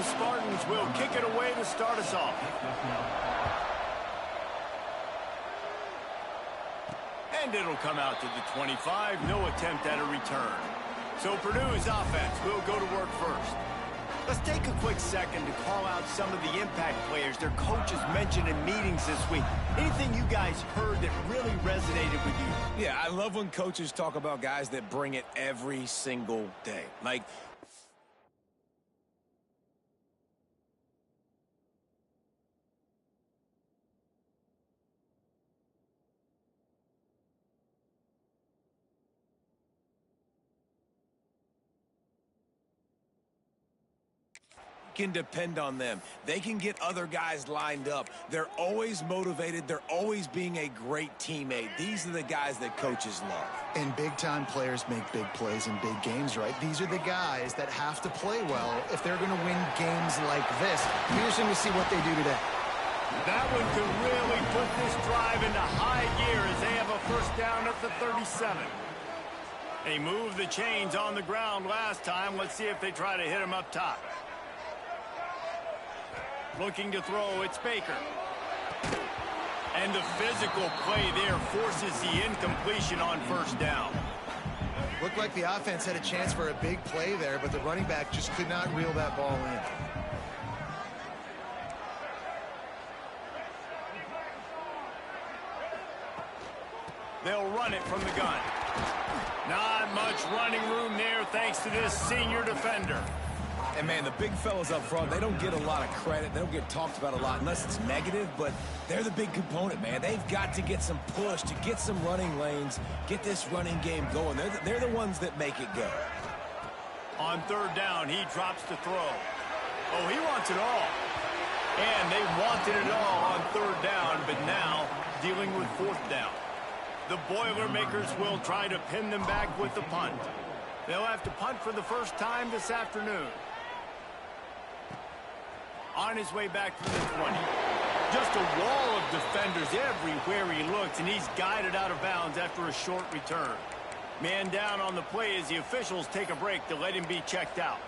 The Spartans will kick it away to start us off. And it'll come out to the 25. No attempt at a return. So Purdue's offense will go to work first. Let's take a quick second to call out some of the impact players their coaches mentioned in meetings this week. Anything you guys heard that really resonated with you? Yeah, I love when coaches talk about guys that bring it every single day. Like, can depend on them. They can get other guys lined up. They're always motivated. They're always being a great teammate. These are the guys that coaches love. And big-time players make big plays in big games, right? These are the guys that have to play well if they're going to win games like this. Be interesting to see what they do today. That one could really put this drive into high gear as they have a first down at the 37. They moved the chains on the ground last time. Let's see if they try to hit them up top. Looking to throw, it's Baker. And the physical play there forces the incompletion on first down. Looked like the offense had a chance for a big play there, but the running back just could not reel that ball in. They'll run it from the gun. Not much running room there thanks to this senior defender. And, man, the big fellas up front, they don't get a lot of credit. They don't get talked about a lot unless it's negative, but they're the big component, man. They've got to get some push, to get some running lanes, get this running game going. They're the ones that make it go. On third down, he drops to throw. Oh, he wants it all. And they wanted it all on third down, but now dealing with fourth down. The Boilermakers will try to pin them back with the punt. They'll have to punt for the first time this afternoon. On his way back from the 20. Just a wall of defenders everywhere he looks, and he's guided out of bounds after a short return. Man down on the play as the officials take a break to let him be checked out.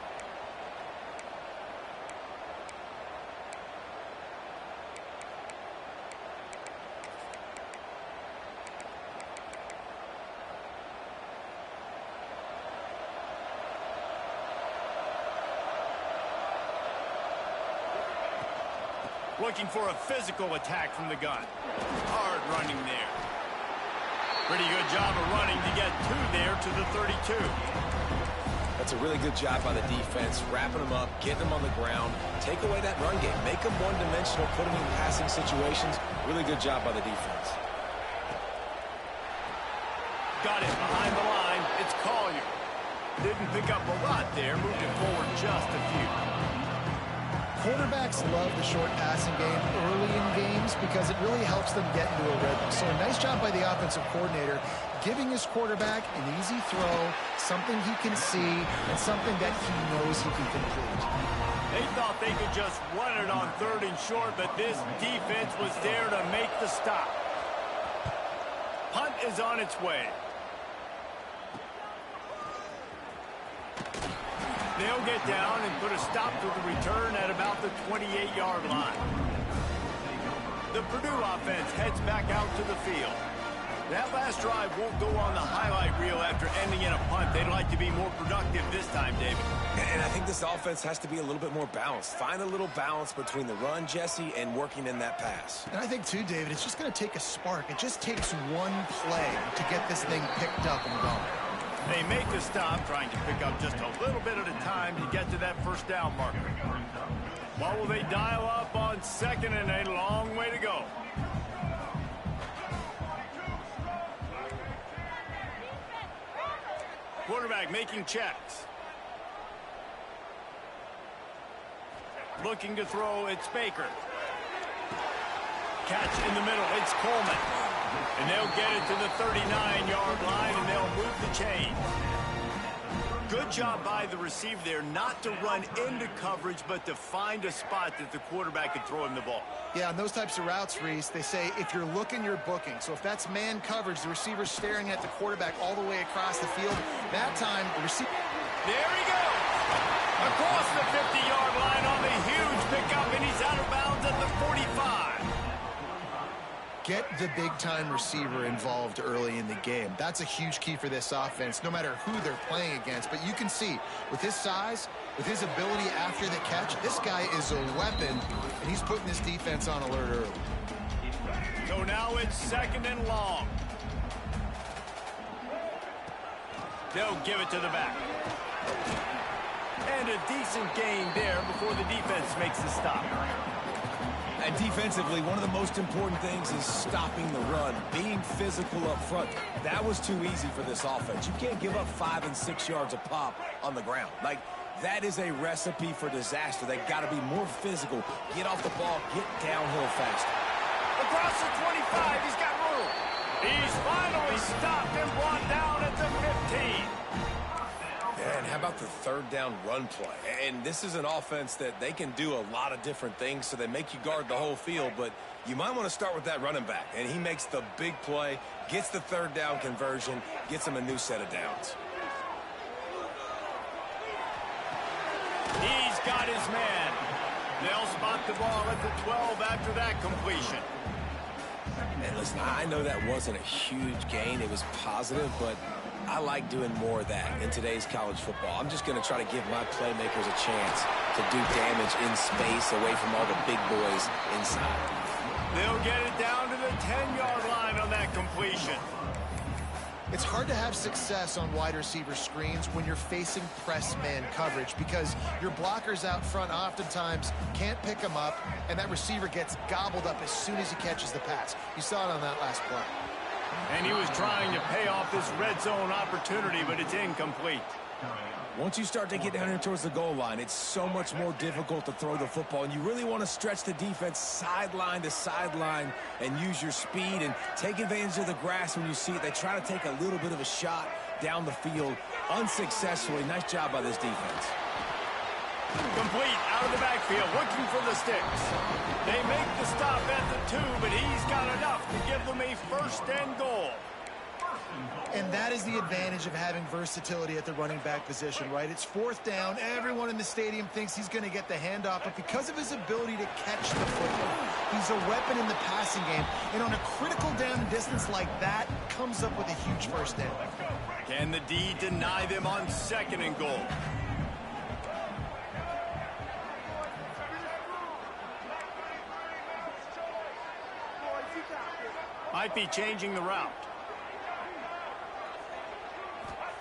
Looking for a physical attack from the gun. Hard running there. Pretty good job of running to get there to the 32. That's a really good job by the defense, wrapping them up, getting them on the ground, take away that run game, make them one-dimensional, put them in passing situations. Really good job by the defense. Got it behind the line. It's Collier. Didn't pick up a lot there, moved it forward just a few. Quarterbacks love the short passing game early in games because it really helps them get into a rhythm. So a nice job by the offensive coordinator giving his quarterback an easy throw, something he can see, and something that he knows he can complete. They thought they could just run it on third and short, but this defense was there to make the stop. Punt is on its way. They'll get down and put a stop to the return at about the 28-yard line. The Purdue offense heads back out to the field. That last drive won't go on the highlight reel after ending in a punt. They'd like to be more productive this time, David. And I think this offense has to be a little bit more balanced. Find a little balance between the run, Jesse, and working in that pass. And I think, too, David, it's just going to take a spark. It just takes one play to get this thing picked up and going. They make the stop, trying to pick up just a little bit at a time to get to that first down marker. What will they dial up on second and a long way to go? Quarterback making checks. Looking to throw, it's Baker. Catch in the middle, it's Coleman. And they'll get it to the 39-yard line, and they'll move the chain. Good job by the receiver there not to run into coverage, but to find a spot that the quarterback could throw him the ball. Yeah, on those types of routes, Reese, they say if you're looking, you're booking. So if that's man coverage, the receiver's staring at the quarterback all the way across the field. That time, the receiver... There he goes! Across the 50-yard line on the the big-time receiver involved early in the game. That's a huge key for this offense, no matter who they're playing against. But you can see, with his size, with his ability after the catch, this guy is a weapon, and he's putting his defense on alert early. So now it's 2nd and long. They'll give it to the back. And a decent gain there before the defense makes the stop. And defensively, one of the most important things is stopping the run, being physical up front. That was too easy for this offense. You can't give up 5 and 6 yards a pop on the ground. Like, that is a recipe for disaster. They got to be more physical, get off the ball, get downhill faster. Across the 25, he's got room. He's finally stopped and brought down at the 15. And how about the 3rd down run play? And this is an offense that they can do a lot of different things, so they make you guard the whole field, but you might want to start with that running back. And he makes the big play, gets the 3rd down conversion, gets him a new set of downs. He's got his man. They'll spot the ball at the 12 after that completion. And listen, I know that wasn't a huge gain. It was positive, but I like doing more of that in today's college football. I'm just going to try to give my playmakers a chance to do damage in space away from all the big boys inside. They'll get it down to the 10-yard line on that completion. It's hard to have success on wide receiver screens when you're facing press man coverage because your blockers out front oftentimes can't pick them up, and that receiver gets gobbled up as soon as he catches the pass. You saw it on that last play. And he was trying to pay off this red zone opportunity, but it's incomplete. Once you start to get down here towards the goal line, it's so much more difficult to throw the football, and you really want to stretch the defense sideline to sideline and use your speed and take advantage of the grass when you see it. They try to take a little bit of a shot down the field unsuccessfully. Nice job by this defense. Complete out of the backfield, looking for the sticks. They make the stop at the 2, but he's got enough to give them a 1st and goal. And that is the advantage of having versatility at the running back position, right? It's 4th down. Everyone in the stadium thinks he's going to get the handoff, but because of his ability to catch the football, he's a weapon in the passing game. And on a critical down and distance like that, comes up with a huge 1st down. Can the D deny them on 2nd and goal? Might be changing the route.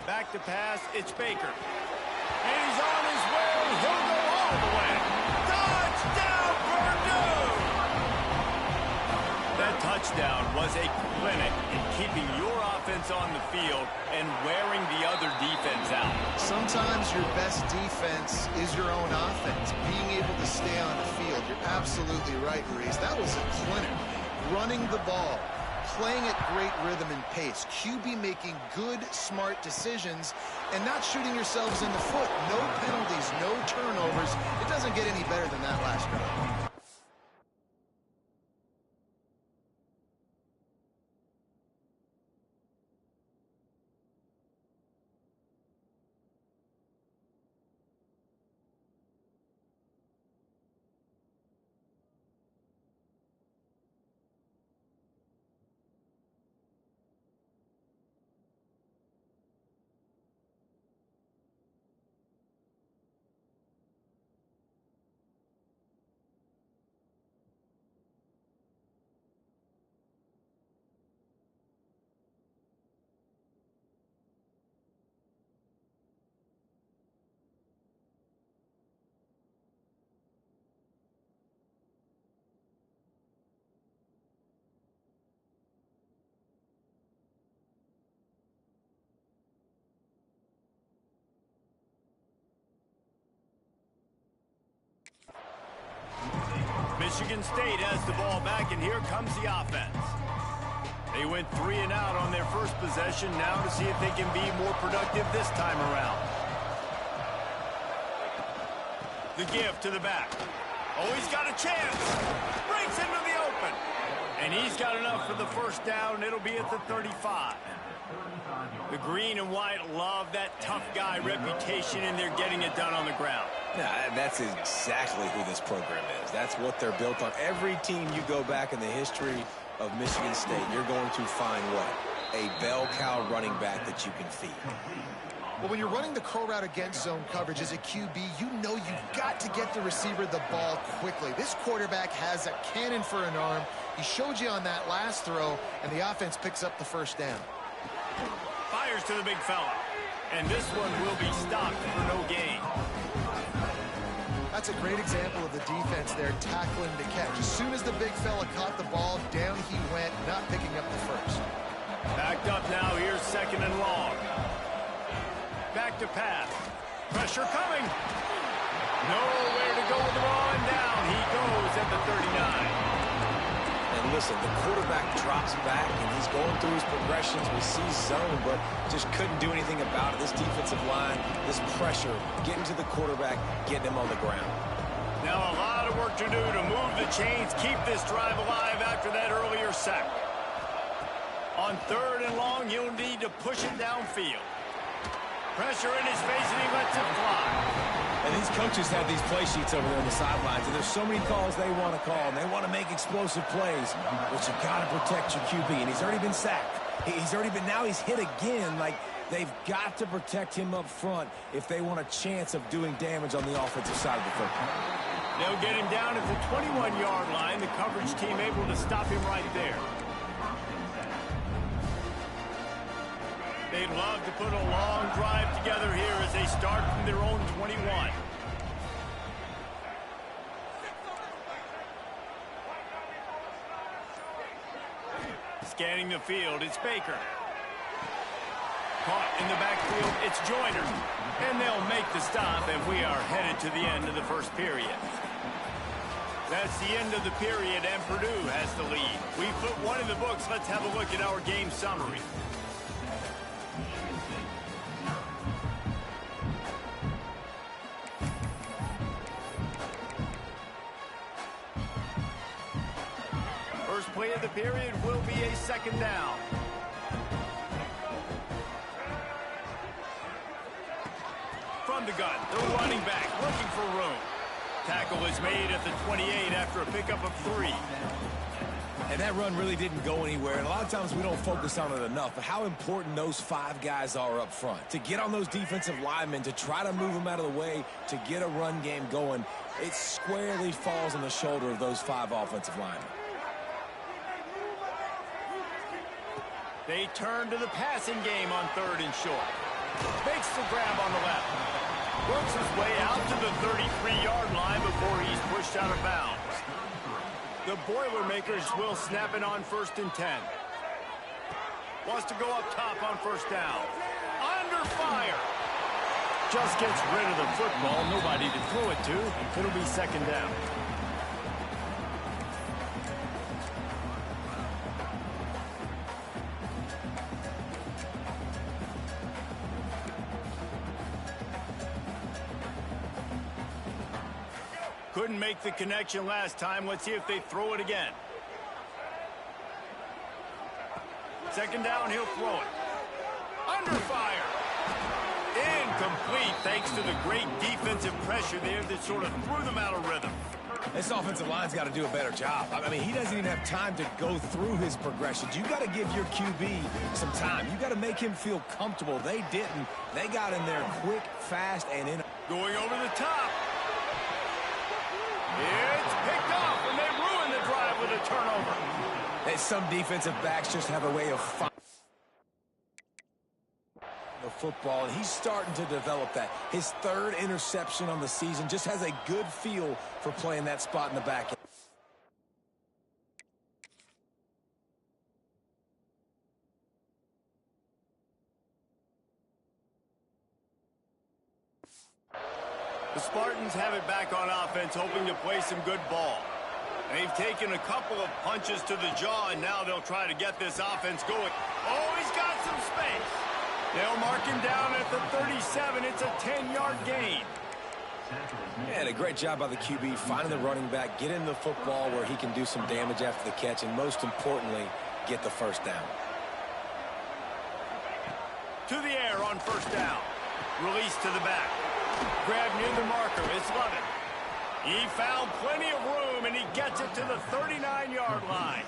Back to pass, it's Baker. And he's on his way. He'll go all the way. Touchdown, Purdue! That touchdown was a clinic in keeping your offense on the field and wearing the other defense out. Sometimes your best defense is your own offense, being able to stay on the field. You're absolutely right, Reese. That was a clinic. Running the ball, playing at great rhythm and pace, QB making good, smart decisions, and not shooting yourselves in the foot. No penalties, no turnovers. It doesn't get any better than that last drive. Michigan State has the ball back, and here comes the offense. They went 3 and out on their first possession, now to see if they can be more productive this time around. The give to the back. Oh, he's got a chance. Breaks into the open. And he's got enough for the 1st down. It'll be at the 35. The green and white love that tough guy reputation, and they're getting it done on the ground. Yeah, that's exactly who this program is. That's what they're built on. Every team you go back in the history of Michigan State, you're going to find what? A bell cow running back that you can feed. Well, when you're running the crow route against zone coverage as a QB, you know you've got to get the receiver the ball quickly. This quarterback has a cannon for an arm. He showed you on that last throw, and the offense picks up the first down. Fires to the big fella. And this one will be stopped for no gain. That's a great example of the defense there tackling the catch. As soon as the big fella caught the ball, down he went, not picking up the first. Backed up now. Here's second and long. Back to pass. Pressure coming. Nowhere to go with the ball, and down he goes at the 39. And listen, the quarterback drops back, and he's going through his progressions. We see zone, but just couldn't do anything about it. This defensive line, this pressure, getting to the quarterback, getting him on the ground. Now a lot of work to do to move the chains, keep this drive alive after that earlier sack. On third and long, he'll need to push it downfield. Pressure in his face, and he lets it fly. And these coaches have these play sheets over there on the sidelines, and there's so many calls they want to call, and they want to make explosive plays. But you got to protect your QB, and he's already been sacked. Now he's hit again. Like, they've got to protect him up front if they want a chance of doing damage on the offensive side of the football. They'll get him down at the 21-yard line. The coverage team able to stop him right there. They'd love to put a long drive together here as they start from their own 21. Scanning the field, it's Baker. Caught in the backfield, it's Joyner. And they'll make the stop, and we are headed to the end of the first period. That's the end of the period, and Purdue has the lead. We put one in the books. Let's have a look at our game summary. First play of the period will be a second down. From the gun, the running back looking for room. Tackle is made at the 28 after a pickup of 3. And that run really didn't go anywhere. And a lot of times we don't focus on it enough. But how important those 5 guys are up front. To get on those defensive linemen, to try to move them out of the way, to get a run game going, it squarely falls on the shoulder of those 5 offensive linemen. They turn to the passing game on third and short. Makes the grab on the left. Works his way out to the 33-yard line before he's pushed out of bounds. The Boilermakers will snap it on first and 10. Wants to go up top on first down. Under fire. Just gets rid of the football. Nobody to throw it to. It'll be second down. Couldn't make the connection last time. Let's see if they throw it again. Second down, he'll throw it. Under fire. Incomplete, thanks to the great defensive pressure there that sort of threw them out of rhythm. This offensive line's got to do a better job. I mean, he doesn't even have time to go through his progressions. You got to give your QB some time. You got to make him feel comfortable. They didn't. They got in there quick, fast, and in. Going over the top. It's picked off, and they ruin the drive with a turnover. And some defensive backs just have a way of finding the football, and he's starting to develop that. His 3rd interception on the season, just has a good feel for playing that spot in the back end. The Spartans have it back on offense, hoping to play some good ball. They've taken a couple of punches to the jaw, and now they'll try to get this offense going. Oh, he's got some space. They'll mark him down at the 37. It's a 10-yard gain. And a great job by the QB, finding the running back, getting the football where he can do some damage after the catch, and most importantly, get the first down. To the air on first down. Release to the back. Grab near the marker. It's Lovett. He found plenty of room, and he gets it to the 39-yard line.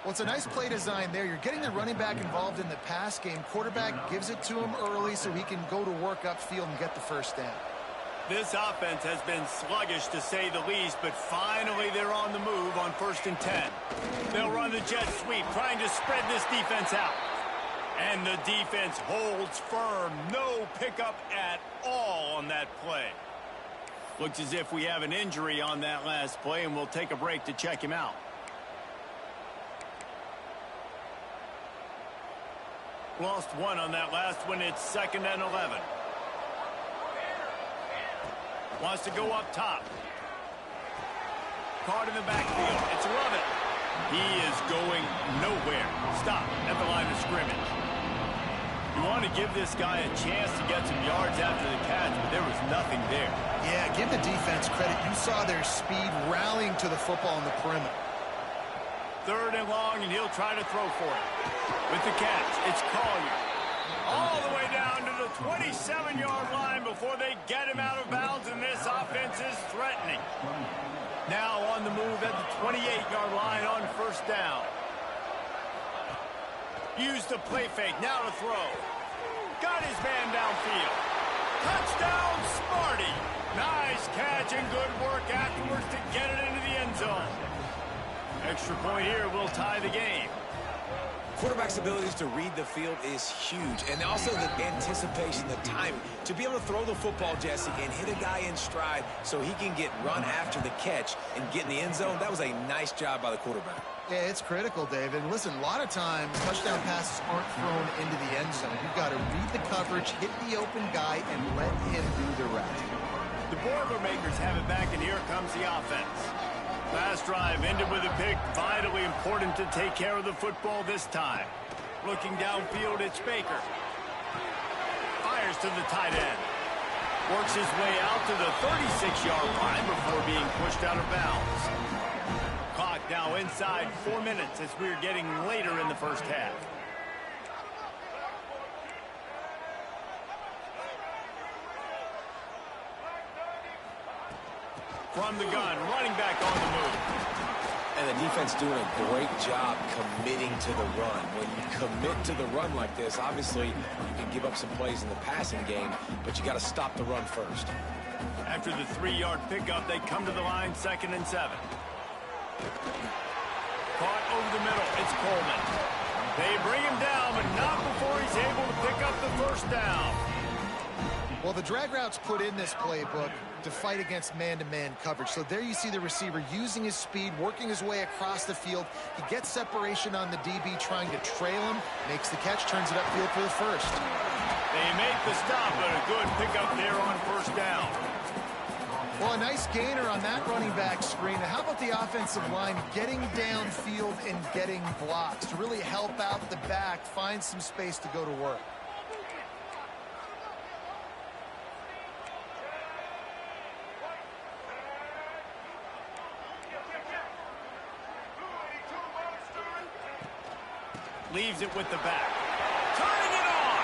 Well, it's a nice play design there. You're getting the running back involved in the pass game. Quarterback gives it to him early so he can go to work upfield and get the first down. This offense has been sluggish to say the least, but finally they're on the move on 1st and 10. They'll run the jet sweep, trying to spread this defense out. And the defense holds firm. No pickup at all on that play. Looks as if we have an injury on that last play, and we'll take a break to check him out. Lost one on that last one. It's 2nd and 11. Wants to go up top. Caught in the backfield. It's Lovett. He is going nowhere. Stop at the line of scrimmage. You want to give this guy a chance to get some yards after the catch, but there was nothing there. Yeah, give the defense credit. You saw their speed rallying to the football on the perimeter. 3rd and long, and he'll try to throw for it. With the catch, it's Collier. All the way down to the 27-yard line before they get him out of bounds, and this offense is threatening. Now on the move at the 28-yard line on 1st down. Use the play fake, now to throw. Got his man downfield. Touchdown, Smarty. Nice catch and good work afterwards to get it into the end zone. Extra point here will tie the game. Quarterback's abilities to read the field is huge, and also the anticipation, the timing. To be able to throw the football, Jesse, and hit a guy in stride so he can get run after the catch and get in the end zone, that was a nice job by the quarterback. Yeah, it's critical, David. Listen, a lot of times touchdown passes aren't thrown into the end zone. You've got to read the coverage, hit the open guy, and let him do the rest. The Boilermakers have it back, and here comes the offense. Last drive ended with a pick. Vitally important to take care of the football this time. Looking downfield, it's Baker. Fires to the tight end. Works his way out to the 36-yard line before being pushed out of bounds. Clock now inside 4 minutes as we're getting later in the first half. From the gun, running back on the move. And the defense doing a great job committing to the run. When you commit to the run like this, obviously you can give up some plays in the passing game, but you got to stop the run first. After the 3-yard pickup, they come to the line, 2nd and 7. Caught over the middle, it's Coleman. They bring him down, but not before he's able to pick up the first down. Well, the drag routes put in this playbook to fight against man-to-man coverage. So there you see the receiver using his speed, working his way across the field. He gets separation on the DB, trying to trail him, makes the catch, turns it upfield for the first. They make the stop, but a good pickup there on 1st down. Well, a nice gainer on that running back screen. How about the offensive line getting downfield and getting blocks to really help out the back, find some space to go to work? Leaves it with the back. Turning it on.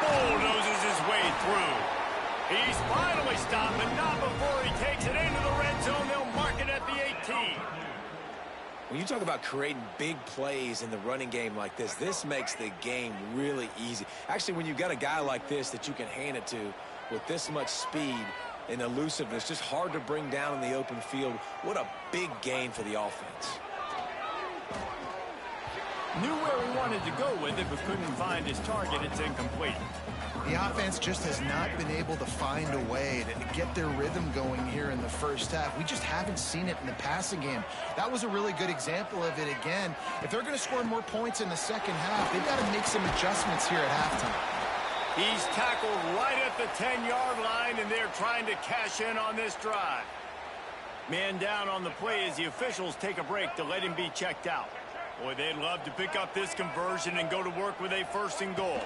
Bulldozes his way through. He's finally stopped, but not before he takes it into the red zone. They'll mark it at the 18. When you talk about creating big plays in the running game like this makes the game really easy. Actually, when you've got a guy like this that you can hand it to with this much speed and elusiveness, just hard to bring down in the open field, what a big gain for the offense. Knew where he wanted to go with it, but couldn't find his target. It's incomplete. The offense just has not been able to find a way to get their rhythm going here in the first half. We just haven't seen it in the passing game. That was a really good example of it again. If they're going to score more points in the second half, they've got to make some adjustments here at halftime. He's tackled right at the 10-yard line, and they're trying to cash in on this drive. Man down on the play as the officials take a break to let him be checked out. Boy, they'd love to pick up this conversion and go to work with a 1st and goal.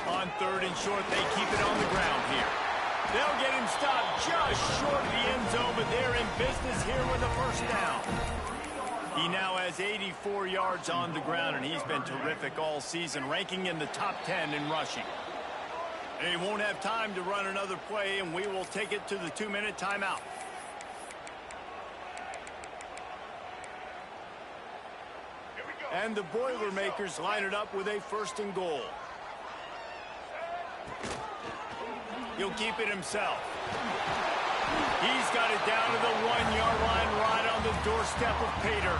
On 3rd and short, they keep it on the ground here. They'll get him stopped just short of the end zone, but they're in business here with a 1st down. He now has 84 yards on the ground, and he's been terrific all season, ranking in the top 10 in rushing. They won't have time to run another play, and we will take it to the 2-minute timeout. And the Boilermakers line it up with a 1st and goal. He'll keep it himself. He's got it down to the 1-yard line, right on the doorstep of Pater.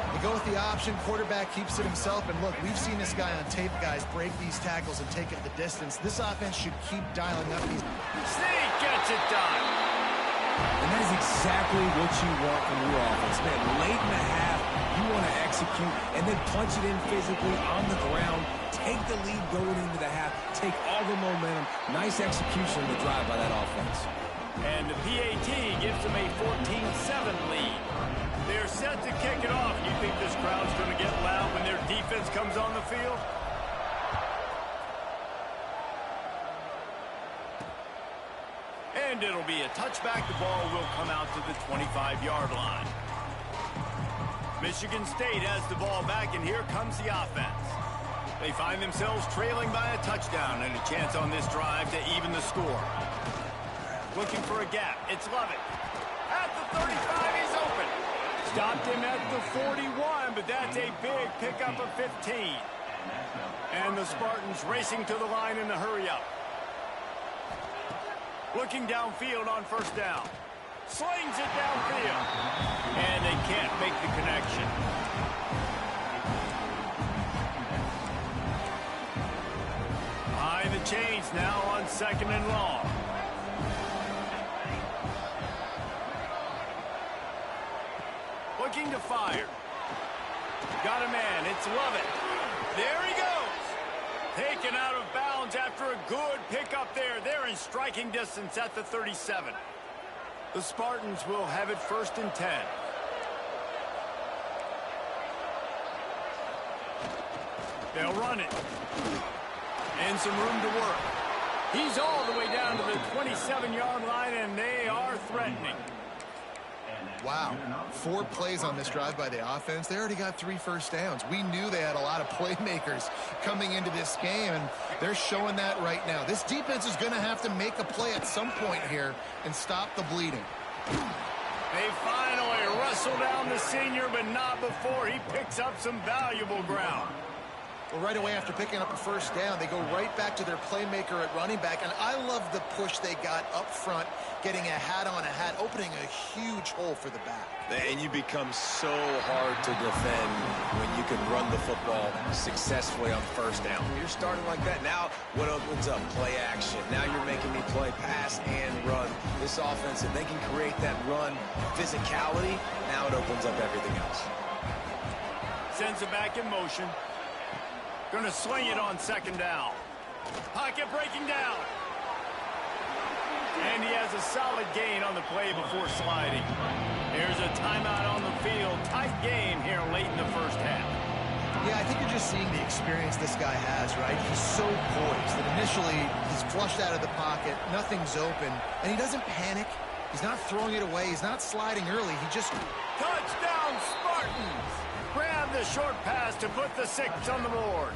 They go with the option. Quarterback keeps it himself. And look, we've seen this guy on tape, guys, break these tackles and take it the distance. This offense should keep dialing up these. Sneak gets it done. And that is exactly what you want from your offense, man. Late in the half, you want to execute and then punch it in physically on the ground. Take the lead going into the half. Take all the momentum. Nice execution on the drive by that offense. And the PAT gives them a 14-7 lead. They're set to kick it off. You think this crowd's going to get loud when their defense comes on the field? And it'll be a touchback. The ball will come out to the 25-yard line. Michigan State has the ball back, and here comes the offense. They find themselves trailing by a touchdown and a chance on this drive to even the score. Looking for a gap. It's Lovett. At the 35, he's open. Stopped him at the 41, but that's a big pickup of 15. And the Spartans racing to the line in a hurry-up. Looking downfield on 1st down. Slings it downfield. And they can't make the connection. Behind the chains now on 2nd and long. Looking to fire. Got a man. It's Lovett. There he goes. Taken out of bounds after a good pickup there. They're in striking distance at the 37. The Spartans will have it 1st and 10. They'll run it. And some room to work. He's all the way down to the 27-yard line, and they are threatening. Wow, 4 plays on this drive by the offense. They already got 3 first downs. We knew they had a lot of playmakers coming into this game, and they're showing that right now. This defense is going to have to make a play at some point here and stop the bleeding. They finally wrestle down the senior, but not before he picks up some valuable ground. Well, right away after picking up a 1st down, they go right back to their playmaker at running back. And I love the push they got up front, getting a hat on a hat, opening a huge hole for the back. And you become so hard to defend when you can run the football successfully on 1st down. When you're starting like that, now what opens up? Play action. Now you're making me play pass and run. This offense, if they can create that run physicality, now it opens up everything else. Sends it back in motion. Going to sling it on 2nd down. Pocket breaking down. And he has a solid gain on the play before sliding. Here's a timeout on the field. Tight game here late in the 1st half. Yeah, I think you're just seeing the experience this guy has, right? He's so poised that initially he's flushed out of the pocket, nothing's open, and he doesn't panic. He's not throwing it away. He's not sliding early. He just... Touchdown, Spartans! Grab the short pass to put the 6 on the board.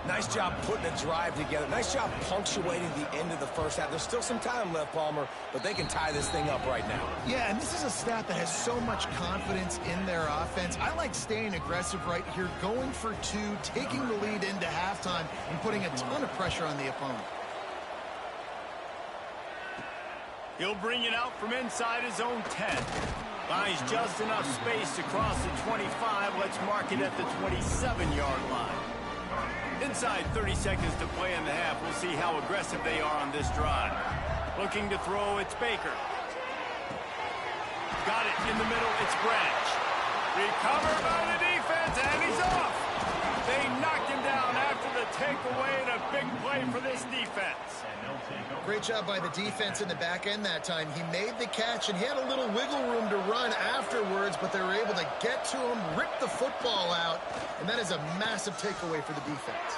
Nice job putting a drive together. Nice job punctuating the end of the 1st half. There's still some time left, Palmer, but they can tie this thing up right now. Yeah, and this is a staff that has so much confidence in their offense. I like staying aggressive right here, going for 2, taking the lead into halftime, and putting a ton of pressure on the opponent. He'll bring it out from inside his own 10. Buys just enough space to cross the 25. Let's mark it at the 27-yard line. Inside 30 seconds to play in the half. We'll see how aggressive they are on this drive. Looking to throw, it's Baker. Got it in the middle, it's Branch. Recovered by the defense, and he's off. They knocked him down after the takeaway, and a big play for this defense. Great job by the defense in the back end that time. He made the catch, and he had a little wiggle room to run afterwards, but they were able to get to him, rip the football out, and that is a massive takeaway for the defense.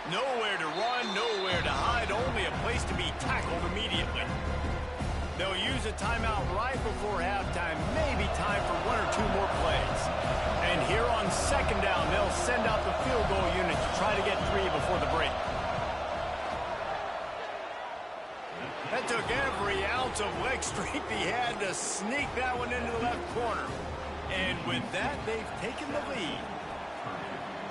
Nowhere to run, nowhere to hide, only a place to be tackled immediately. They'll use a timeout right before halftime, maybe time for 1 or 2 more plays. And here on 2nd down, they'll send out the field goal unit to try to get 3 before the break. That took every ounce of leg strength he had to sneak that one into the left corner. And with that, they've taken the lead.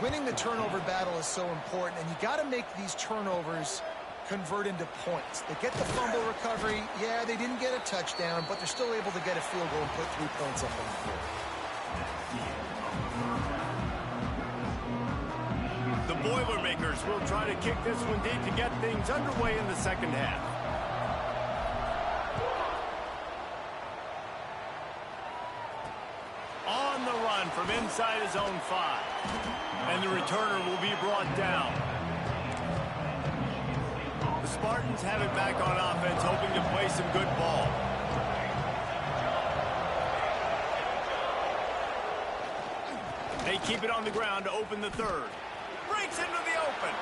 Winning the turnover battle is so important, and you got to make these turnovers convert into points. They get the fumble recovery. Yeah, they didn't get a touchdown, but they're still able to get a field goal and put 3 points up on the board. The Boilermakers will try to kick this one deep to get things underway in the second half. On the run from inside his own 5. And the returner will be brought down. The Spartans have it back on offense, hoping to play some good ball. They keep it on the ground to open the third. Breaks into the open.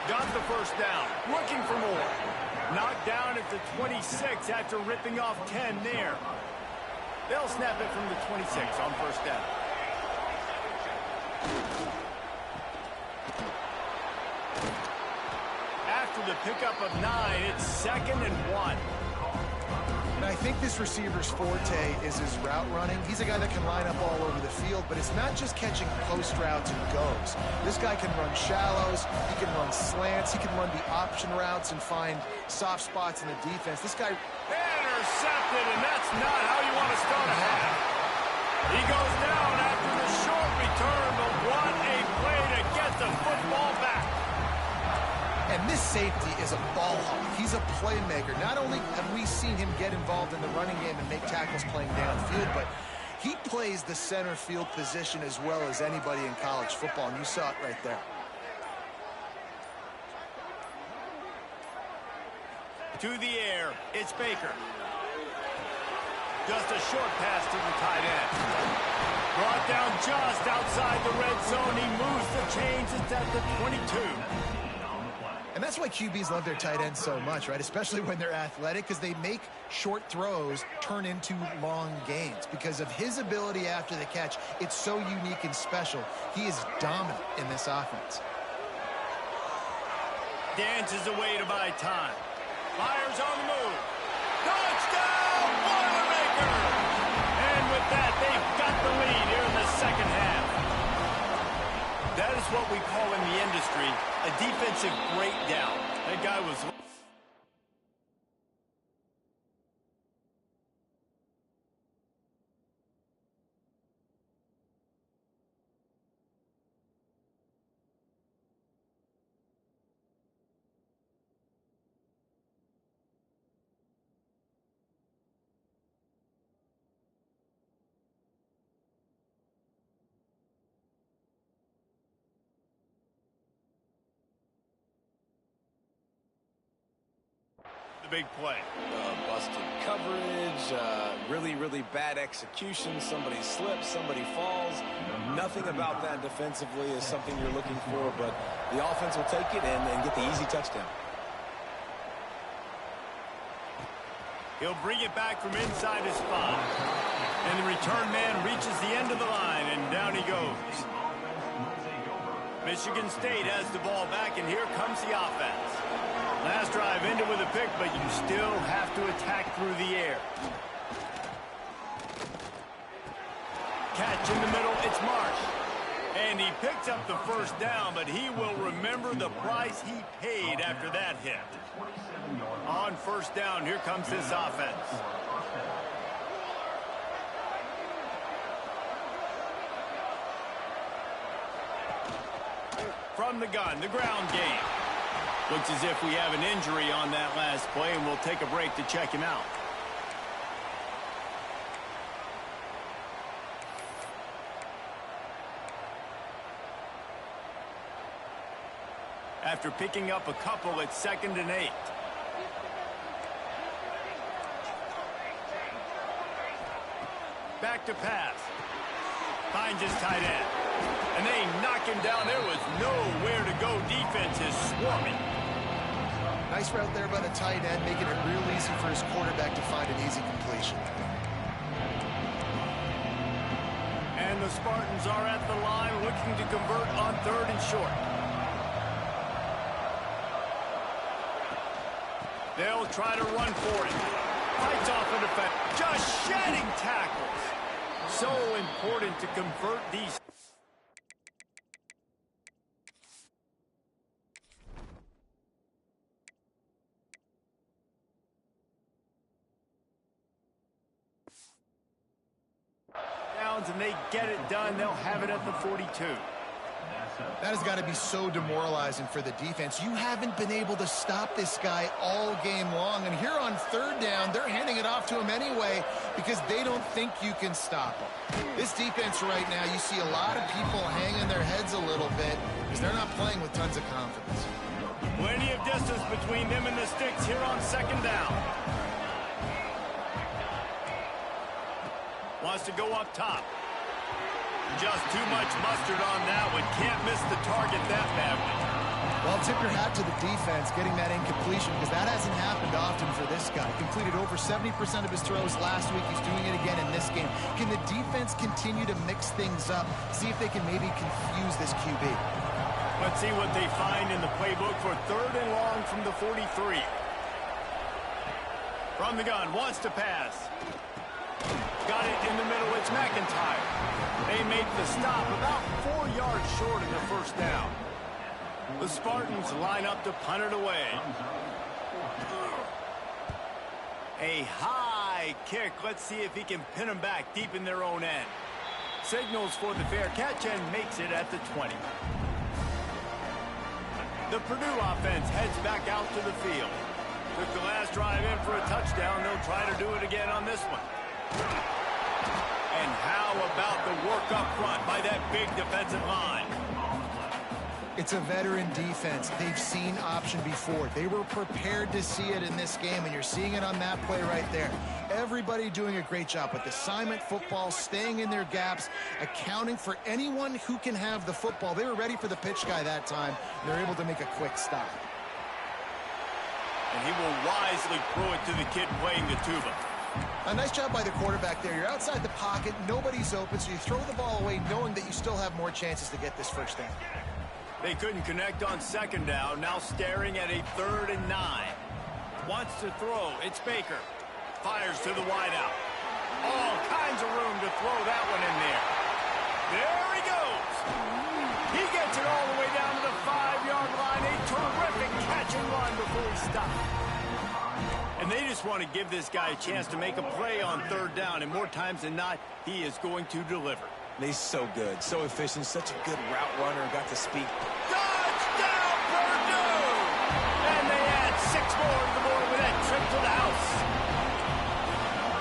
Got the first down. Looking for more. Knocked down at the 26 after ripping off 10 there. They'll snap it from the 26 on first down. After the pickup of 9, it's 2nd and 1. And I think this receiver's forte is his route running. He's a guy that can line up all over the field, but it's not just catching post routes and goes. This guy can run shallows, he can run slants, he can run the option routes and find soft spots in the defense. This guy... Intercepted, and that's not how you want to start a half. He goes down after the short return, but what a play to get the football back. And this safety is a ball hawk. He's a playmaker. Not only have we seen him get involved in the running game and make tackles playing downfield, but he plays the center field position as well as anybody in college football, and you saw it right there. To the air, it's Baker. Just a short pass to the tight end. Brought down just outside the red zone. He moves the chains. It's at the 22. And that's why QBs love their tight ends so much, right? Especially when they're athletic, because they make short throws turn into long gains. Because of his ability after the catch, it's so unique and special. He is dominant in this offense. Dances away to buy time. Fires on the move. Touchdown, Boilermakers! And with that, they've got the lead here in the second half. That is what we call in the industry a defensive breakdown. That guy was... big play. Busted coverage, really bad execution. Somebody slips, somebody falls. Nothing about that defensively is something you're looking for, but the offense will take it and get the easy touchdown. He'll bring it back from inside his spot. And the return man reaches the end of the line, and down he goes. Michigan State has the ball back, and here comes the offense. Last drive ended with a pick, but you still have to attack through the air. Catch in the middle, it's Marsh. And he picks up the first down, but he will remember the price he paid after that hit. On first down, here comes this offense. From the gun, the ground game. Looks as if we have an injury on that last play, and we'll take a break to check him out. After picking up a couple, it's 2nd and 8. Back to pass. Finds his tight end. And they knock him down. There was nowhere to go. Defense is swarming. Nice route there by the tight end, making it real easy for his quarterback to find an easy completion. And the Spartans are at the line looking to convert on 3rd and short. They'll try to run for it. Fights off a defense. Just shedding tackles. So important to convert these. Downs, and they get it done. They'll have it at the 42. That has got to be so demoralizing for the defense. You haven't been able to stop this guy all game long. And here on third down, they're handing it off to him anyway because they don't think you can stop him. This defense right now, you see a lot of people hanging their heads a little bit because they're not playing with tons of confidence. Plenty of distance between them and the sticks here on second down. Wants to go up top. Just too much mustard on that one. Can't miss the target that badly. Well, tip your hat to the defense getting that incompletion because that hasn't happened often for this guy. Completed over 70% of his throws last week. He's doing it again in this game. Can the defense continue to mix things up? See if they can maybe confuse this QB. Let's see what they find in the playbook for third and long from the 43. From the gun, wants to pass. Got it in the middle. It's McIntyre. They make the stop about 4 yards short of the first down. The Spartans line up to punt it away. A high kick. Let's see if he can pin them back deep in their own end. Signals for the fair catch and makes it at the 20. The Purdue offense heads back out to the field. Took the last drive in for a touchdown. They'll try to do it again on this one. And how about the work up front by that big defensive line? It's a veteran defense. They've seen option before. They were prepared to see it in this game, and you're seeing it on that play right there. Everybody doing a great job with assignment football, staying in their gaps, accounting for anyone who can have the football. They were ready for the pitch guy that time, and they're able to make a quick stop. And he will wisely throw it to the kid playing the tuba. A nice job by the quarterback there. You're outside the pocket, nobody's open, so you throw the ball away knowing that you still have more chances to get this first down. They couldn't connect on second down, now staring at a 3rd and 9. Wants to throw, it's Baker. Fires to the wideout. All kinds of room to throw that one in there. There he goes. He gets it all the way down to the 5-yard line. A terrific catch and run before he stopped. And they just want to give this guy a chance to make a play on third down, and more times than not, he is going to deliver. He's so good, so efficient, such a good route runner, got to speak. Touchdown, Purdue! And they add 6 more to the board with that trip to the house.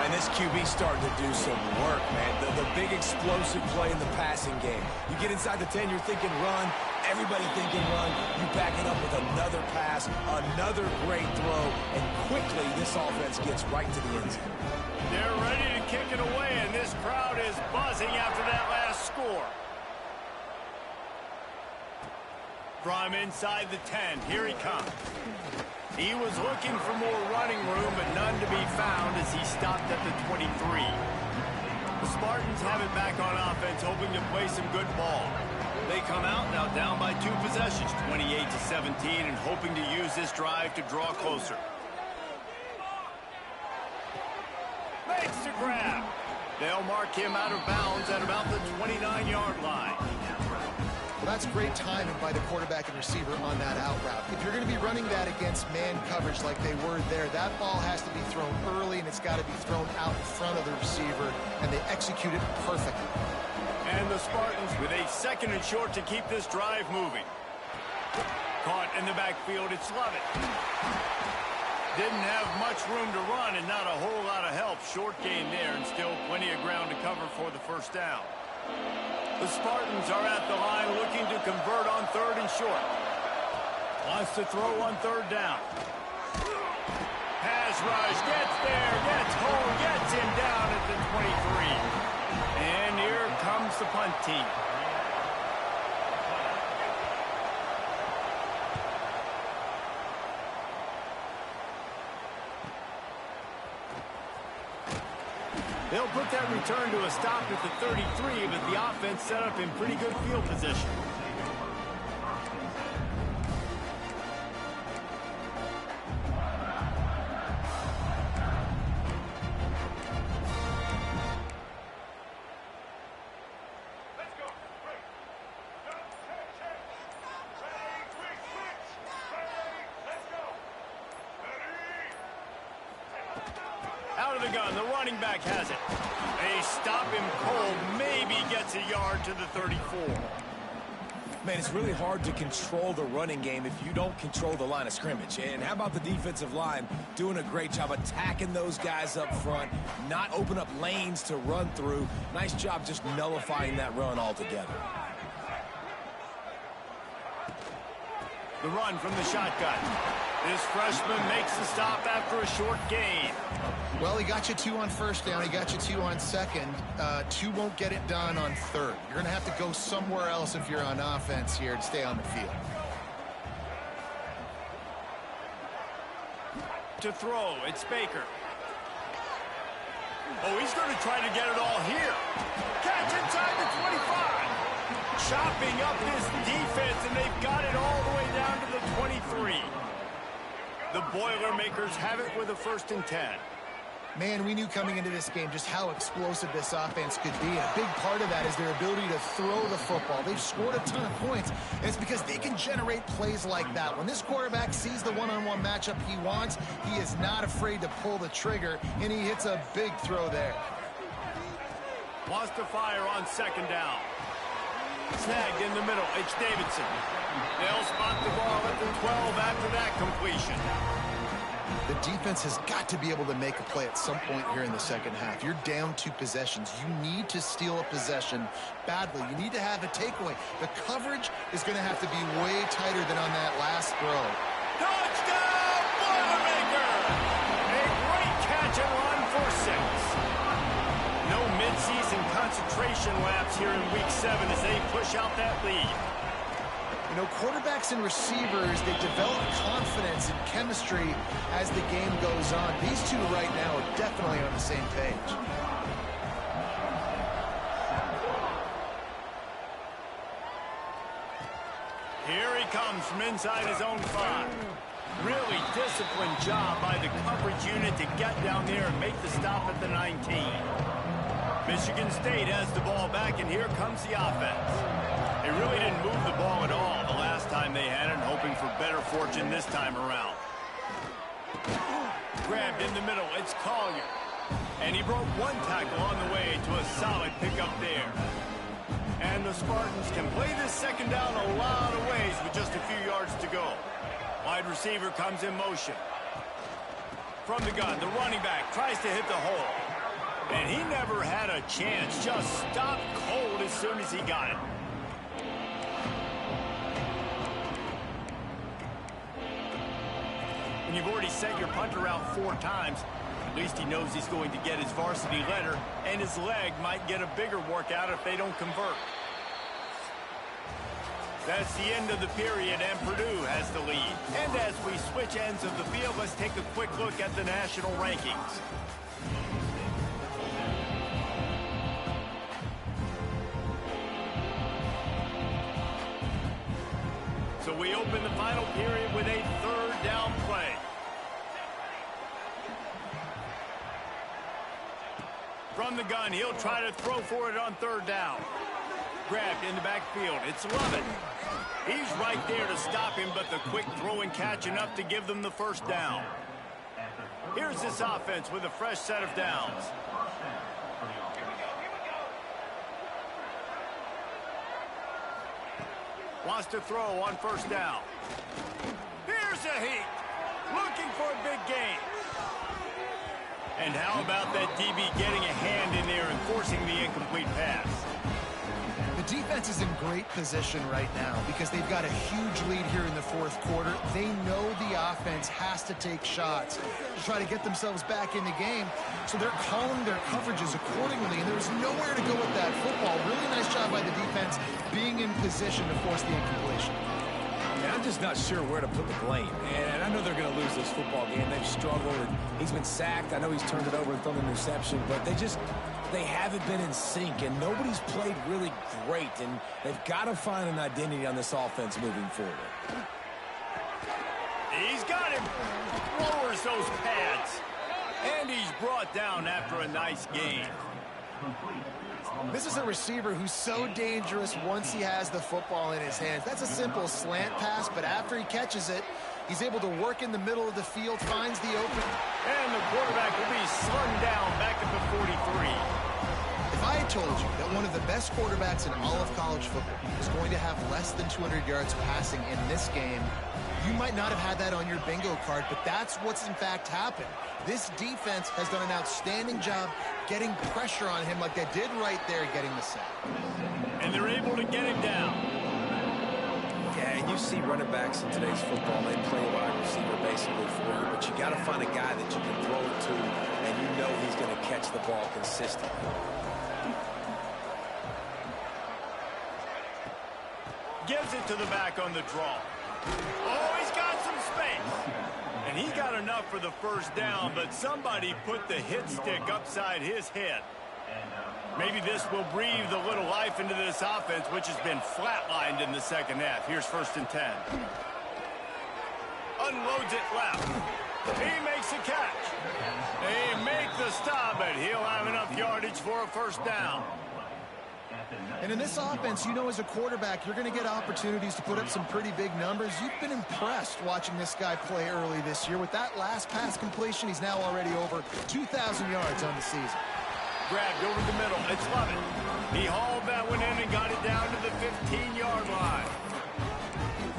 And this QB starting to do some work, man. The big explosive play in the passing game. You get inside the 10, you're thinking run. Everybody thinking run. You back it up with another pass, another great throw, and quickly this offense gets right to the end zone. They're ready to kick it away, and this crowd is buzzing after that last score. From inside the 10, here he comes. He was looking for more running room, but none to be found as he stopped at the 23. The Spartans have it back on offense, hoping to play some good ball. They come out now down by 2 possessions, 28-17, and hoping to use this drive to draw closer. Makes the grab. They'll mark him out of bounds at about the 29-yard line. Well, that's great timing by the quarterback and receiver on that out route. If you're going to be running that against man coverage like they were there, that ball has to be thrown early, and it's got to be thrown out in front of the receiver, and they execute it perfectly. And the Spartans with a 2nd and short to keep this drive moving. Caught in the backfield, it's Lovett. Didn't have much room to run and not a whole lot of help. Short gain there and still plenty of ground to cover for the first down. The Spartans are at the line looking to convert on 3rd and short. Wants to throw on 3rd down. Pass rush, gets there, gets home, gets him down at the 23. And here comes the punt team. They'll put that return to a stop at the 33, but the offense set up in pretty good field position. the gun. The running back has it. They stop him cold. Maybe gets a yard to the 34. Man, it's really hard to control the running game if you don't control the line of scrimmage. And how about the defensive line doing a great job attacking those guys up front, not open up lanes to run through. Nice job just nullifying that run altogether. The run from the shotgun. This freshman makes the stop after a short gain. Well, he got you 2 on first down. He got you 2 on second. 2 won't get it done on third. You're going to have to go somewhere else if you're on offense here to stay on the field. To throw, it's Baker. Oh, he's going to try to get it all here. Catch inside the 25. Chopping up this defense, and they've got it all the way down to the 23. The Boilermakers have it with a 1st and 10. Man, we knew coming into this game just how explosive this offense could be. And a big part of that is their ability to throw the football. They've scored a ton of points, and it's because they can generate plays like that. When this quarterback sees the one-on-one matchup he wants, he is not afraid to pull the trigger, and he hits a big throw there. Wants to fire on 2nd down. Snagged in the middle. It's Davidson. They'll spot the ball at the 12 after that completion. The defense has got to be able to make a play at some point here in the second half. You're down 2 possessions. You need to steal a possession badly. You need to have a takeaway. The coverage is going to have to be way tighter than on that last throw. Touchdown, Boilermaker! A great catch and run for 6. No midseason concentration laps here in Week 7 as they push out that lead. You know, quarterbacks and receivers, they develop confidence and chemistry as the game goes on. These two right now are definitely on the same page. Here he comes from inside his own 5. Really disciplined job by the coverage unit to get down there and make the stop at the 19. Michigan State has the ball back, and here comes the offense. They really didn't move the ball at all the last time they had it, hoping for better fortune this time around. Grabbed in the middle, it's Collier. And he broke 1 tackle on the way to a solid pickup there. And the Spartans can play this 2nd down a lot of ways with just a few yards to go. Wide receiver comes in motion. From the gun, the running back tries to hit the hole. And he never had a chance, just stopped cold as soon as he got it. When you've already sent your punter out 4 times, at least he knows he's going to get his varsity letter, and his leg might get a bigger workout if they don't convert. That's the end of the period, and Purdue has the lead. And as we switch ends of the field, let's take a quick look at the national rankings. So we open the final period with a 3rd down play. From the gun, he'll try to throw for it on 3rd down. Grabbed in the backfield. It's Lovett. He's right there to stop him, but the quick throw and catch enough to give them the 1st down. Here's this offense with a fresh set of downs. Wants to throw on 1st down. Here's a heat. Looking for a big gain. And how about that DB getting a hand in there and forcing the incomplete pass? The defense is in great position right now because they've got a huge lead here in the 4th quarter. They know the offense has to take shots to try to get themselves back in the game. So they're calling their coverages accordingly, and there's nowhere to go with that football. Really nice job by the defense being in position to force the incompletion. And I'm just not sure where to put the blame. And I know they're going to lose this football game. They've struggled, and he's been sacked. I know he's turned it over and thrown an interception, but they haven't been in sync, and nobody's played really great, and they've got to find an identity on this offense moving forward. He's got him. Lowers those pads. And he's brought down after a nice gain. This is a receiver who's so dangerous once he has the football in his hands. That's a simple slant pass, but after he catches it, he's able to work in the middle of the field, finds the open. And the quarterback will be slung down back at the 43. If I had told you that one of the best quarterbacks in all of college football was going to have less than 200 yards passing in this game, you might not have had that on your bingo card, but that's what's in fact happened. This defense has done an outstanding job getting pressure on him like they did right there, getting the sack. And they're able to get him down. Yeah, and you see running backs in today's football, they play a wide receiver basically for you, but you got to find a guy that you can throw it to, and you know he's going to catch the ball consistently. Gives it to the back on the draw. Oh, he's got some space. And he got enough for the first down, but somebody put the hit stick upside his head. Maybe this will breathe a little life into this offense, which has been flatlined in the second half. Here's 1st and 10. Unloads it left. He makes a catch. They make the stop, but he'll have enough yardage for a first down. And in this offense, you know, as a quarterback, you're going to get opportunities to put up some pretty big numbers. You've been impressed watching this guy play early this year. With that last pass completion, he's now already over 2,000 yards on the season. Grabbed over the middle. It's Lovett. He hauled that one in and got it down to the 15-yard line.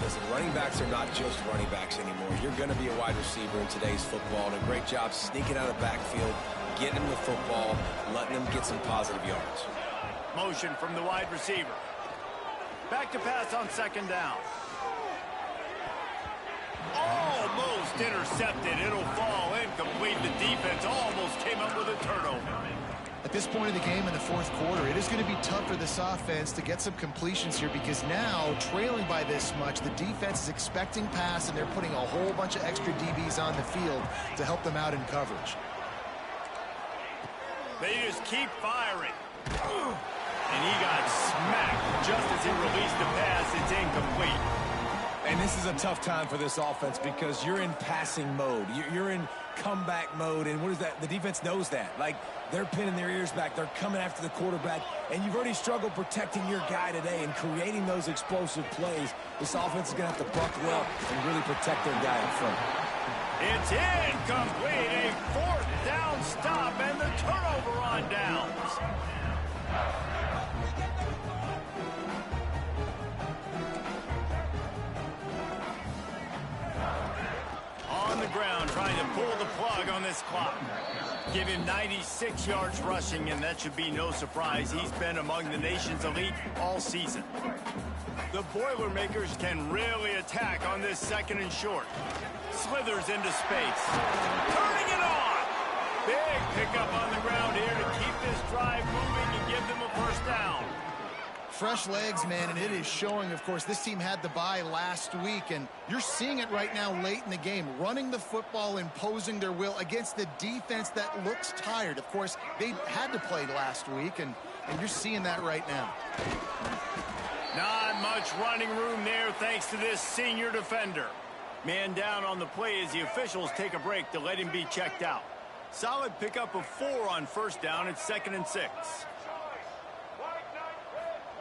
Listen, running backs are not just running backs anymore. You're going to be a wide receiver in today's football, and a great job sneaking out of the backfield, getting him the football, letting him get some positive yards. Motion from the wide receiver. Back to pass on 2nd down. Almost intercepted. It'll fall incomplete. The defense almost came up with a turnover. At this point of the game in the 4th quarter, it is going to be tough for this offense to get some completions here because now, trailing by this much, the defense is expecting pass, and they're putting a whole bunch of extra DBs on the field to help them out in coverage. They just keep firing. And he got smacked just as he released the pass. It's incomplete. And this is a tough time for this offense because you're in passing mode. You're in comeback mode, and what is that? The defense knows that. Like, they're pinning their ears back. They're coming after the quarterback, and you've already struggled protecting your guy today and creating those explosive plays. This offense is going to have to buckle up and really protect their guy up front. It's incomplete. A 4th down stop, and the turnover on downs. On the ground, trying to pull the plug on this clock. Give him 96 yards rushing, and that should be no surprise. He's been among the nation's elite all season. The Boilermakers can really attack on this 2nd and short. Slithers into space. Turning it on! Big pickup on the ground here to keep this drive moving and give them a first down. Fresh legs, man, and it is showing. Of course, this team had the bye last week, and you're seeing it right now late in the game, running the football, imposing their will against the defense that looks tired. Of course, they had to play last week, and you're seeing that right now. Not much running room there thanks to this senior defender. Man down on the play as the officials take a break to let him be checked out. Solid pickup of 4 on 1st down. It's 2nd and 6.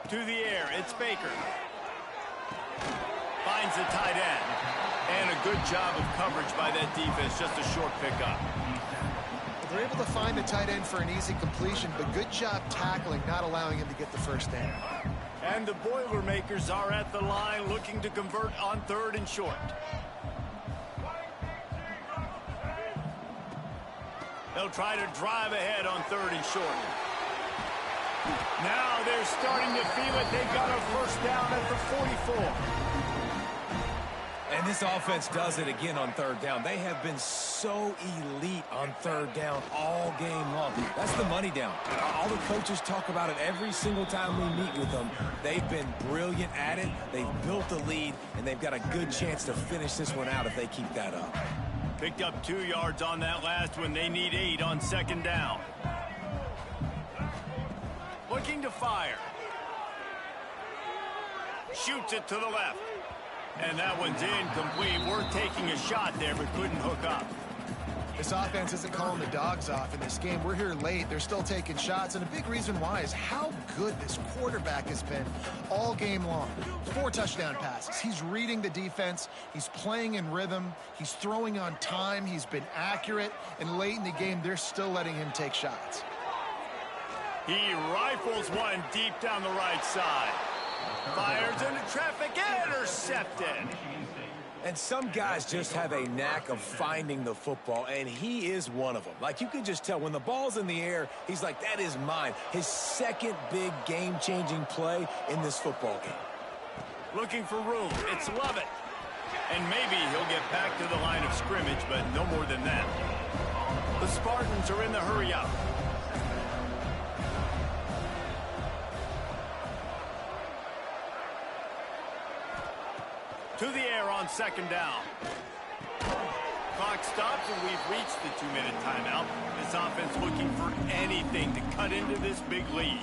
To the air, it's Baker. Finds the tight end. And a good job of coverage by that defense, just a short pickup. They're able to find the tight end for an easy completion, but good job tackling, not allowing him to get the first down. And the Boilermakers are at the line looking to convert on 3rd and short. They'll try to drive ahead on 3rd and short. Now they're starting to feel it. They've got a first down at the 44. And this offense does it again on 3rd down. They have been so elite on 3rd down all game long. That's the money down. All the coaches talk about it every single time we meet with them. They've been brilliant at it. They've built the lead, and they've got a good chance to finish this one out if they keep that up. Picked up 2 yards on that last one. They need 8 on 2nd down. Looking to fire. Shoots it to the left. And that one's incomplete. We're taking a shot there, but couldn't hook up. This offense isn't calling the dogs off in this game. We're here late. They're still taking shots, and a big reason why is how good this quarterback has been all game long. 4 touchdown passes. He's reading the defense. He's playing in rhythm. He's throwing on time. He's been accurate, and late in the game, they're still letting him take shots. He rifles one deep down the right side. Fires into traffic, intercepted. And some guys just have a knack of finding the football, and he is one of them. Like, you can just tell when the ball's in the air, he's like, that is mine. His second big game-changing play in this football game. Looking for room. It's Lovett. And maybe he'll get back to the line of scrimmage, but no more than that. The Spartans are in the hurry-up. To the air on second down. Clock stops, and we've reached the 2-minute timeout. This offense looking for anything to cut into this big lead.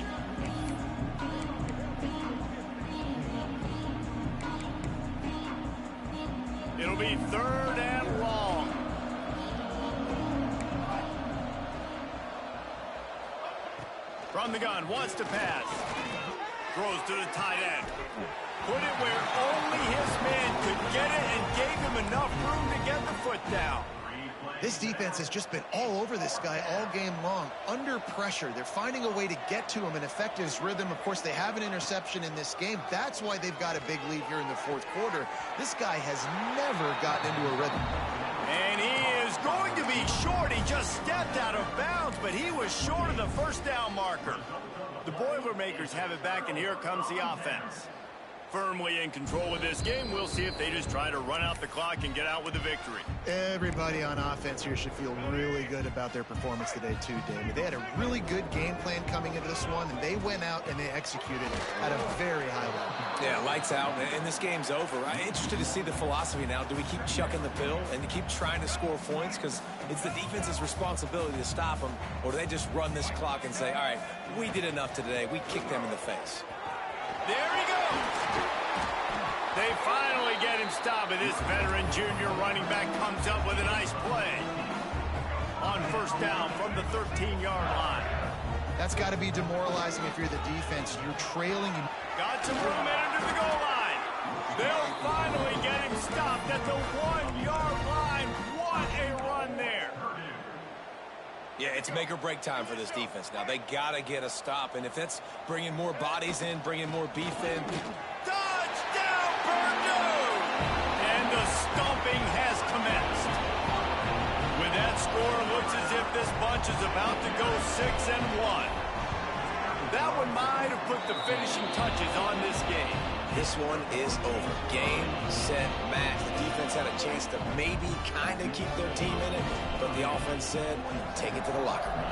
It'll be 3rd and long. From the gun, wants to pass. Throws to the tight end. Put it where only his man could get it and gave him enough room to get the foot down. This defense has just been all over this guy all game long. Under pressure, they're finding a way to get to him and affect his rhythm. Of course, they have an interception in this game. That's why they've got a big lead here in the 4th quarter. This guy has never gotten into a rhythm. And he is going to be short. He just stepped out of bounds, but he was short of the first down marker. The Boilermakers have it back, and here comes the offense. Firmly in control of this game. We'll see if they just try to run out the clock and get out with a victory. Everybody on offense here should feel really good about their performance today too, David. They had a really good game plan coming into this one, and they went out and they executed at a very high level. Yeah, lights out, and this game's over. I'm interested to see the philosophy now. Do we keep chucking the pill and keep trying to score points because it's the defense's responsibility to stop them, or do they just run this clock and say, all right, we did enough today. We kicked them in the face. There he goes. They finally get him stopped, and this veteran junior running back comes up with a nice play. On first down from the 13-yard line. That's got to be demoralizing if you're the defense. You're trailing. Got some room under the goal line. They'll finally get him stopped at the 1-yard line. What a run there. Yeah, it's make or break time for this defense now. They got to get a stop, and if that's bringing more bodies in, bringing more beef in. Touchdown, Purdue! And the stomping has commenced. With that score, it looks as if this bunch is about to go 6-1. That one might have put the finishing touches on this game. This one is over. Game, set, match. The defense had a chance to maybe kind of keep their team in it, but the offense said, take it to the locker room.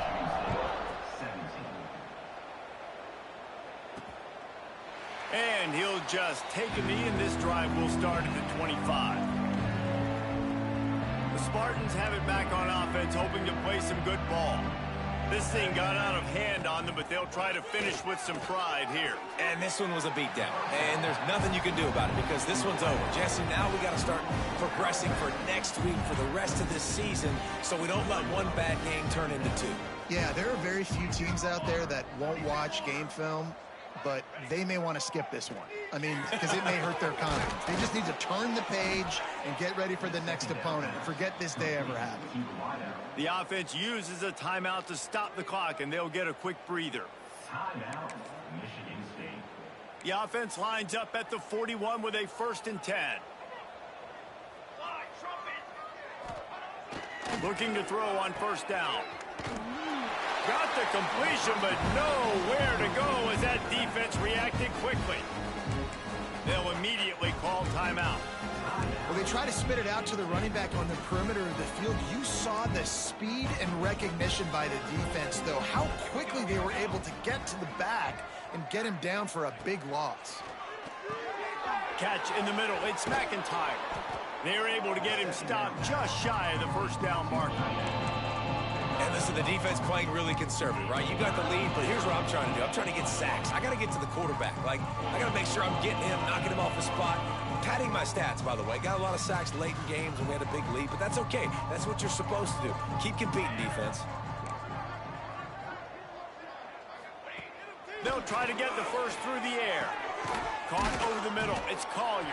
And he'll just take a knee, and this drive will start at the 25. The Spartans have it back on offense, hoping to play some good ball. This thing got out of hand on them, but they'll try to finish with some pride here. And this one was a beatdown, and there's nothing you can do about it because this one's over. Jesse, now we got to start progressing for next week for the rest of this season so we don't let one bad game turn into 2. Yeah, there are very few teams out there that won't watch game film, but they may want to skip this one. I mean, because it may hurt their confidence. They just need to turn the page and get ready for the next opponent and forget this day ever happened. The offense uses a timeout to stop the clock, and they'll get a quick breather. Timeout, Michigan State. The offense lines up at the 41 with a 1st and 10. Looking to throw on first down. Got the completion, but nowhere to go as that defense reacted quickly. They'll immediately call timeout. Well, they try to spit it out to the running back on the perimeter of the field. You saw the speed and recognition by the defense, though. How quickly they were able to get to the back and get him down for a big loss. Catch in the middle. It's McIntyre. They're able to get him stopped just shy of the first down marker. And listen, the defense playing really conservative, right? You got the lead, but here's what I'm trying to do. I'm trying to get sacks. I got to get to the quarterback. Like, I got to make sure I'm getting him, knocking him off the spot. Padding my stats, by the way. Got a lot of sacks late in games when we had a big lead, but that's okay. That's what you're supposed to do. Keep competing, defense. They'll try to get the first through the air. Caught over the middle. It's Collier.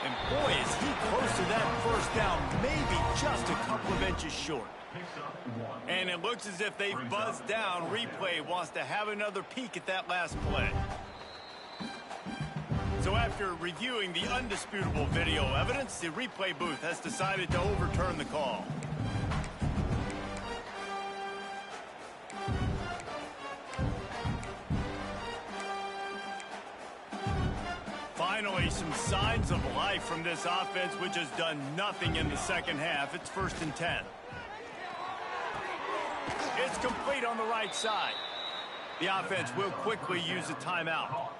And boy, is he close to that first down, maybe just a couple of inches short. And it looks as if they've buzzed down. Replay wants to have another peek at that last play. So after reviewing the undisputable video evidence, the replay booth has decided to overturn the call. Finally, some signs of life from this offense, which has done nothing in the second half. It's 1st and 10. It's complete on the right side. The offense will quickly use a timeout.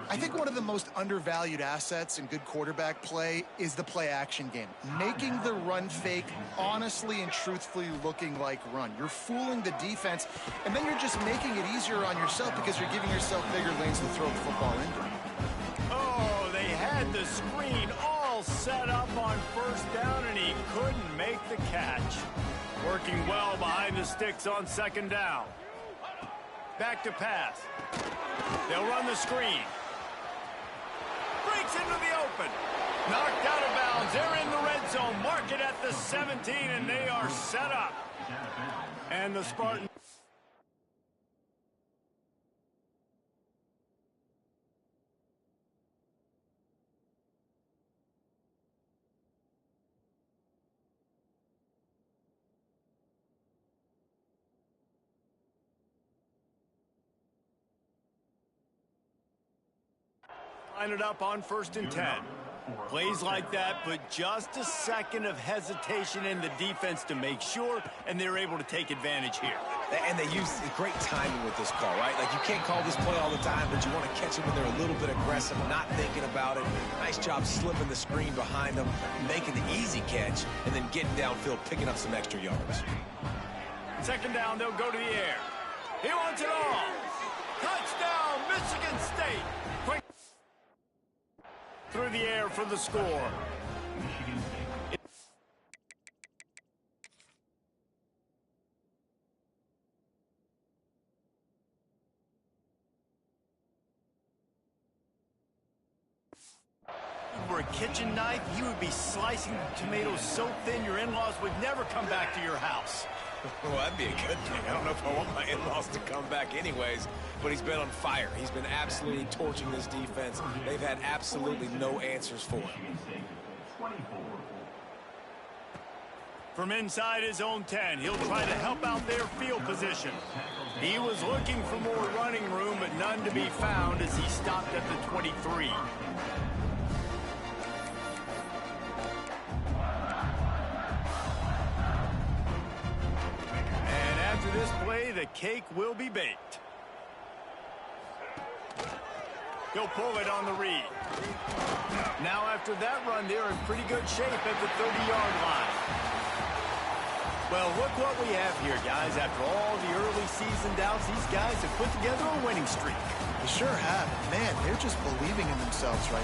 I think one of the most undervalued assets in good quarterback play is the play-action game. Making the run fake honestly and truthfully looking like run. You're fooling the defense, and then you're just making it easier on yourself because you're giving yourself bigger lanes to throw the football into. Oh, they had the screen all set up on 1st down, and he couldn't make the catch. Working well behind the sticks on 2nd down. Back to pass. They'll run the screen. Breaks into the open. Knocked out of bounds. They're in the red zone. Mark it at the 17, and they are set up. And the Spartans. Line it up on 1st and 10. Plays like that, but just a second of hesitation in the defense to make sure, and they're able to take advantage here. And they use great timing with this call, right? Like, you can't call this play all the time, but you want to catch them when they're a little bit aggressive, not thinking about it. Nice job slipping the screen behind them, making the easy catch, and then getting downfield, picking up some extra yards. 2nd down, they'll go to the air. He wants it all. Touchdown, Michigan State. Quick through the air for the score. Were a kitchen knife, he would be slicing tomatoes so thin your in-laws would never come back to your house. Well, that'd be a good thing. I don't know if I want my in-laws to come back anyways, but he's been on fire. He's been absolutely torching this defense. They've had absolutely no answers for him. From inside his own 10, he'll try to help out their field position. He was looking for more running room, but none to be found as he stopped at the 23. After this play, the cake will be baked. He'll pull it on the read. Now after that run, they're in pretty good shape at the 30-yard line. Well, look what we have here, guys. After all the early season doubts, these guys have put together a winning streak. They sure have. Man, they're just believing in themselves right